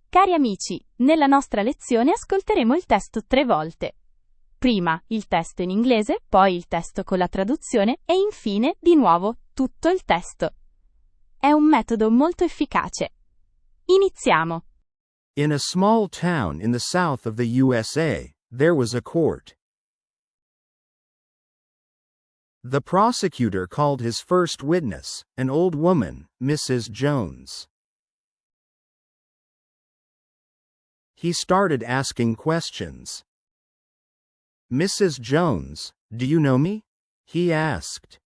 Cari amici, nella nostra lezione ascolteremo il testo 3 volte. Prima il testo in inglese, poi il testo con la traduzione e infine, di nuovo, tutto il testo. È un metodo molto efficace. Iniziamo. In a small town in the south of the USA, there was a court. The prosecutor called his first witness, an old woman, Mrs. Jones. He started asking questions. Mrs. Jones, do you know me? He asked.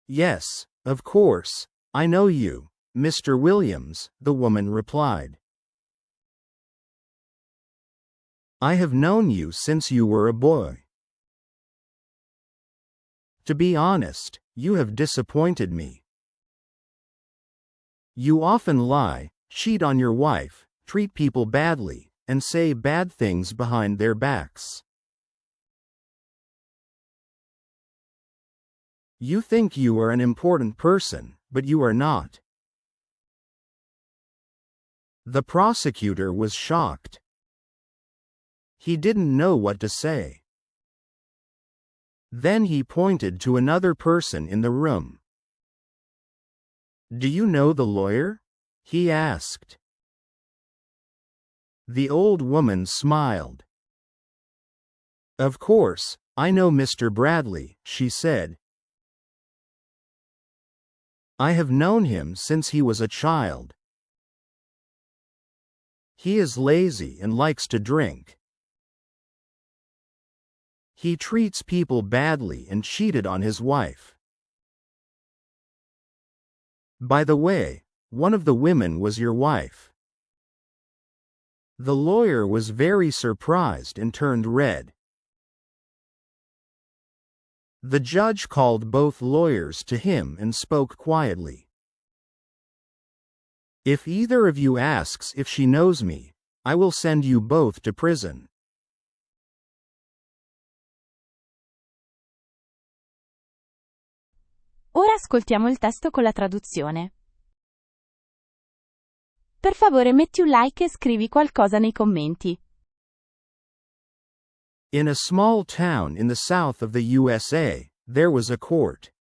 Yes, of course, I know you, Mr. Williams, the woman replied. I have known you since you were a boy. To be honest, you have disappointed me. You often lie, cheat on your wife, treat people badly, and say bad things behind their backs. You think you are an important person, but you are not. The prosecutor was shocked. He didn't know what to say. Then he pointed to another person in the room. Do you know the lawyer? He asked. The old woman smiled. Of course, I know Mr. Bradley, she said. I have known him since he was a child. He is lazy and likes to drink. He treats people badly and cheated on his wife. By the way, one of the women was your wife. The lawyer was very surprised and turned red. The judge called both lawyers to him and spoke quietly. If either of you asks if she knows me, I will send you both to prison. Ora ascoltiamo il testo con la traduzione. Per favore metti un like e scrivi qualcosa nei commenti. In a small town in the south of the USA, there was a court.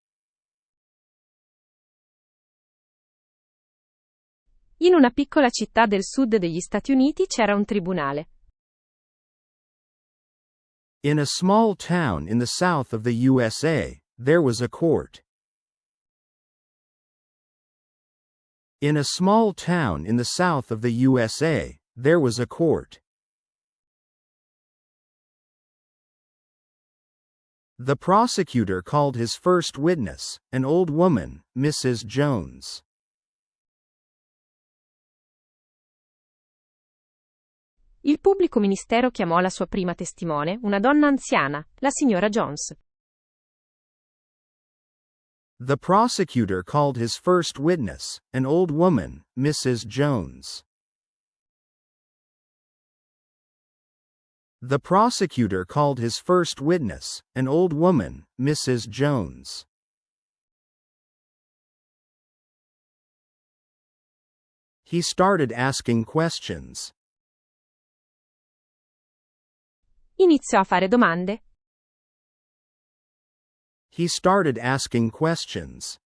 In una piccola città del sud degli Stati Uniti c'era un tribunale. In a small town in the south of the USA, there was a court. In a small town in the south of the USA, there was a court. The prosecutor called his first witness, an old woman, Mrs. Jones. Il pubblico ministero chiamò la sua prima testimone, una donna anziana, la signora Jones. The prosecutor called his first witness, an old woman, Mrs. Jones. The prosecutor called his first witness, an old woman, Mrs. Jones. He started asking questions. Iniziò a fare domande. He started asking questions.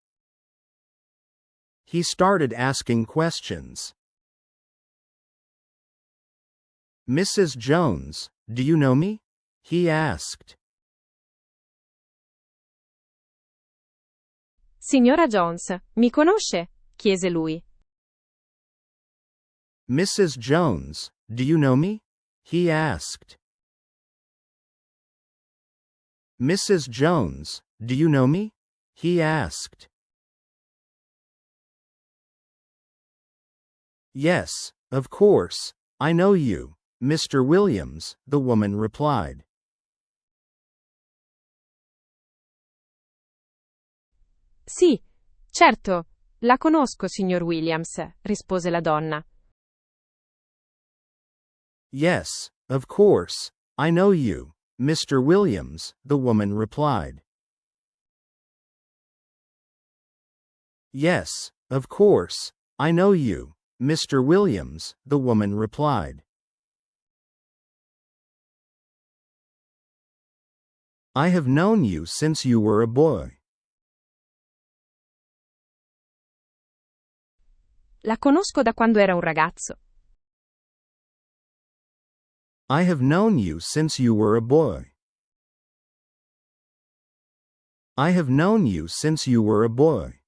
He started asking questions. Mrs. Jones, do you know me? He asked. Signora Jones, mi conosce? Chiese lui. Mrs. Jones, do you know me? He asked. Mrs. Jones, do you know me? He asked. Yes, of course, I know you, Mr. Williams, the woman replied. Sì, certo, la conosco, signor Williams, rispose la donna. Yes, of course, I know you, Mr. Williams, the woman replied. Yes, of course, I know you, Mr. Williams, the woman replied. I have known you since you were a boy. La conosco da quando era un ragazzo. I have known you since you were a boy. I have known you since you were a boy.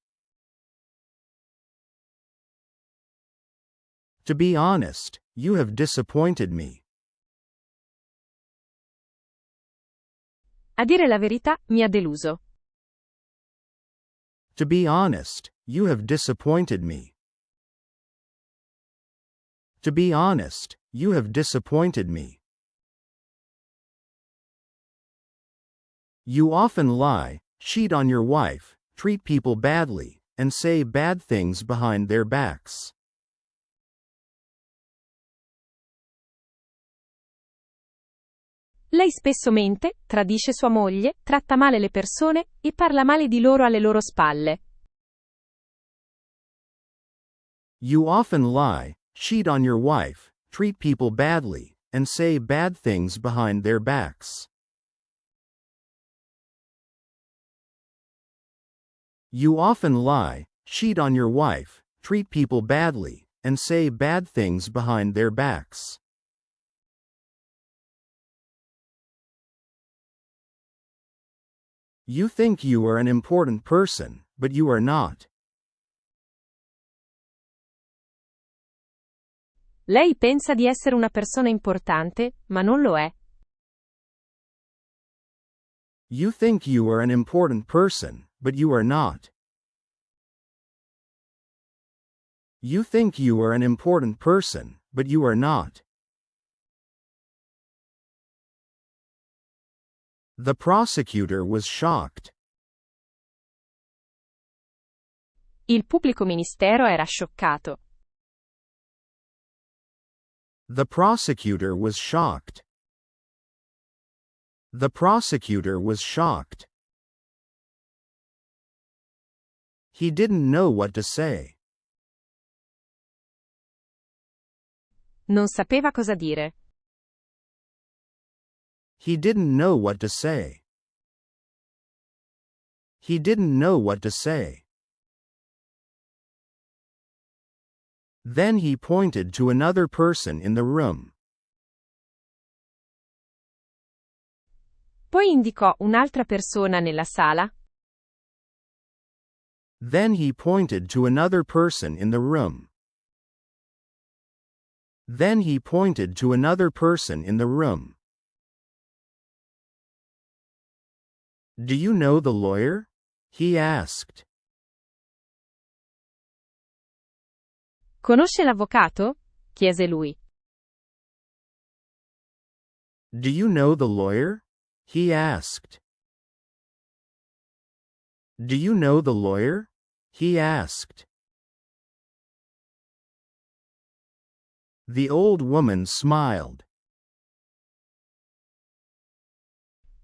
To be honest, you have disappointed me. A dire la verità, mi ha deluso. To be honest, you have disappointed me. To be honest, you have disappointed me. You often lie, cheat on your wife, treat people badly, and say bad things behind their backs. Lei spesso mente, tradisce sua moglie, tratta male le persone e parla male di loro alle loro spalle. You often lie, cheat on your wife, treat people badly, and say bad things behind their backs. You often lie, cheat on your wife, treat people badly, and say bad things behind their backs. You think you are an important person, but you are not. Lei pensa di essere una persona importante, ma non lo è. You think you are an important person, but you are not. You think you are an important person, but you are not. The prosecutor was shocked. Il pubblico ministero era scioccato. The prosecutor was shocked. The prosecutor was shocked. He didn't know what to say. Non sapeva cosa dire. He didn't know what to say. He didn't know what to say. Then he pointed to another person in the room. Poi indicò un'altra persona nella sala. Then he pointed to another person in the room. Then he pointed to another person in the room. Do you know the lawyer? He asked. Conosce l'avvocato? Chiese lui. Do you know the lawyer? He asked. Do you know the lawyer? He asked. The old woman smiled.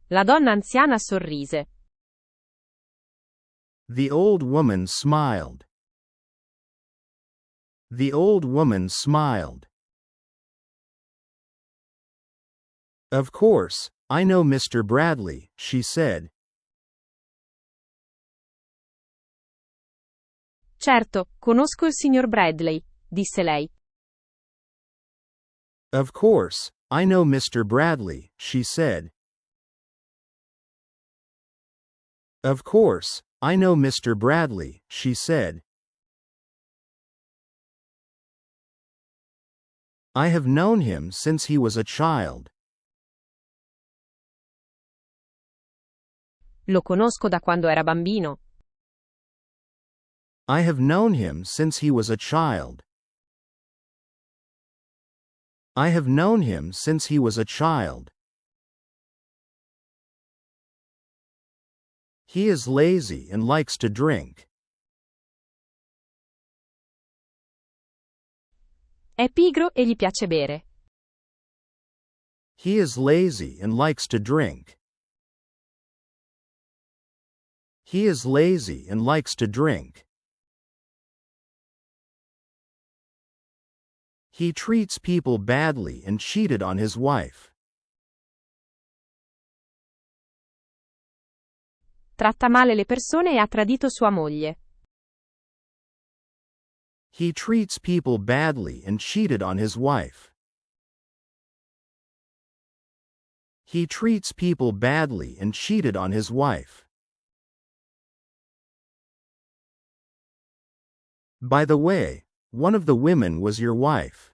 La donna anziana sorrise. The old woman smiled. The old woman smiled. Of course, I know Mr. Bradley, she said. Certo, conosco il signor Bradley, disse lei. Of course, I know Mr. Bradley, she said. Of course, I know Mr. Bradley, she said. I have known him since he was a child. Lo conosco da quando era bambino. I have known him since he was a child. I have known him since he was a child. He is lazy and likes to drink. È pigro e gli piace bere. He is lazy and likes to drink. He is lazy and likes to drink. He treats people badly and cheated on his wife. Tratta male le persone e ha tradito sua moglie. He treats people badly and cheated on his wife. He treats people badly and cheated on his wife. By the way, one of the women was your wife.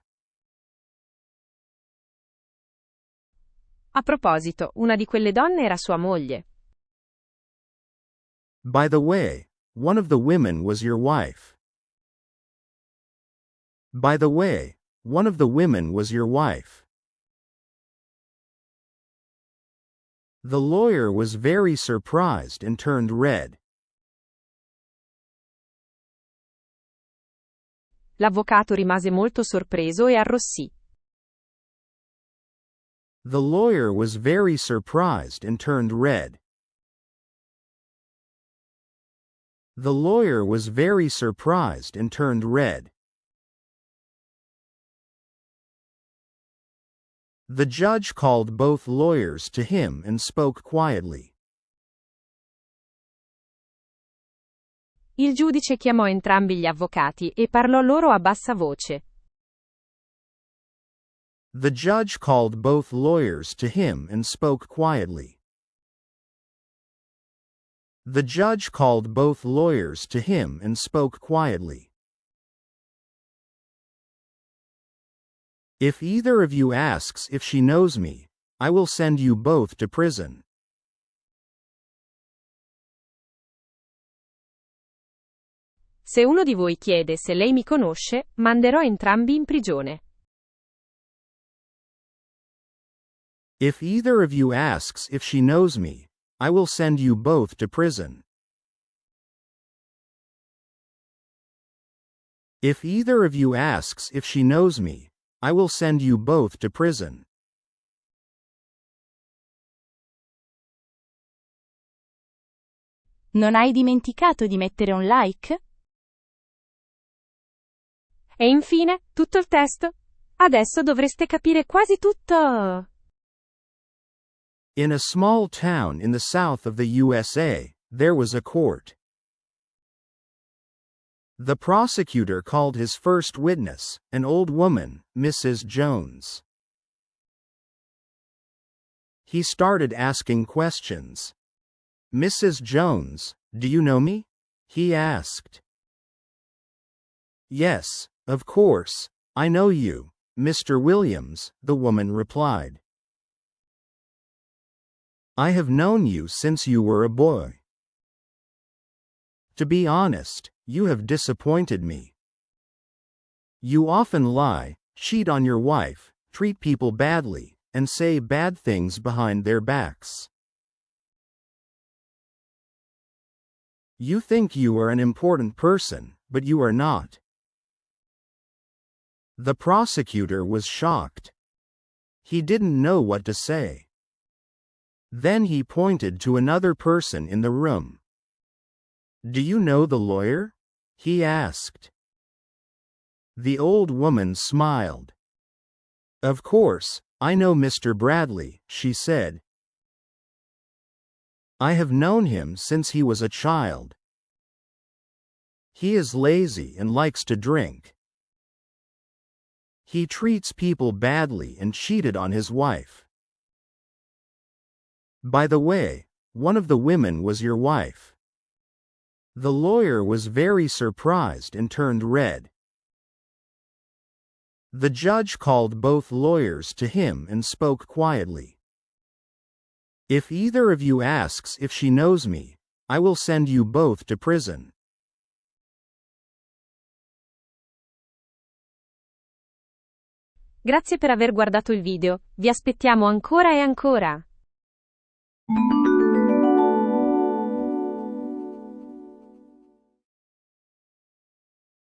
A proposito, una di quelle donne era sua moglie. By the way, one of the women was your wife. By the way, one of the women was your wife. The lawyer was very surprised and turned red. L'avvocato rimase molto sorpreso e arrossì. The lawyer was very surprised and turned red. The lawyer was very surprised and turned red. The judge called both lawyers to him and spoke quietly. Il giudice chiamò entrambi gli avvocati e parlò loro a bassa voce. The judge called both lawyers to him and spoke quietly. The judge called both lawyers to him and spoke quietly. If either of you asks if she knows me, I will send you both to prison. Se uno di voi chiede se lei mi conosce, manderò entrambi in prigione. If either of you asks if she knows me, I will send you both to prison. If either of you asks if she knows me, I will send you both to prison. Non hai dimenticato di mettere un like? E infine, tutto il testo? Adesso dovreste capire quasi tutto! In a small town in the south of the USA, there was a court. The prosecutor called his first witness, an old woman, Mrs. Jones. He started asking questions. Mrs. Jones, do you know me? He asked. Yes, of course, I know you, Mr. Williams, the woman replied. I have known you since you were a boy. To be honest, you have disappointed me. You often lie, cheat on your wife, treat people badly, and say bad things behind their backs. You think you are an important person, but you are not. The prosecutor was shocked. He didn't know what to say. Then he pointed to another person in the room. Do you know the lawyer? He asked. The old woman smiled. Of course, I know Mr. Bradley, she said. I have known him since he was a child. He is lazy and likes to drink. He treats people badly and cheated on his wife. By the way, one of the women was your wife. The lawyer was very surprised and turned red. The judge called both lawyers to him and spoke quietly. If either of you asks if she knows me, I will send you both to prison. Grazie per aver guardato il video, vi aspettiamo ancora e ancora!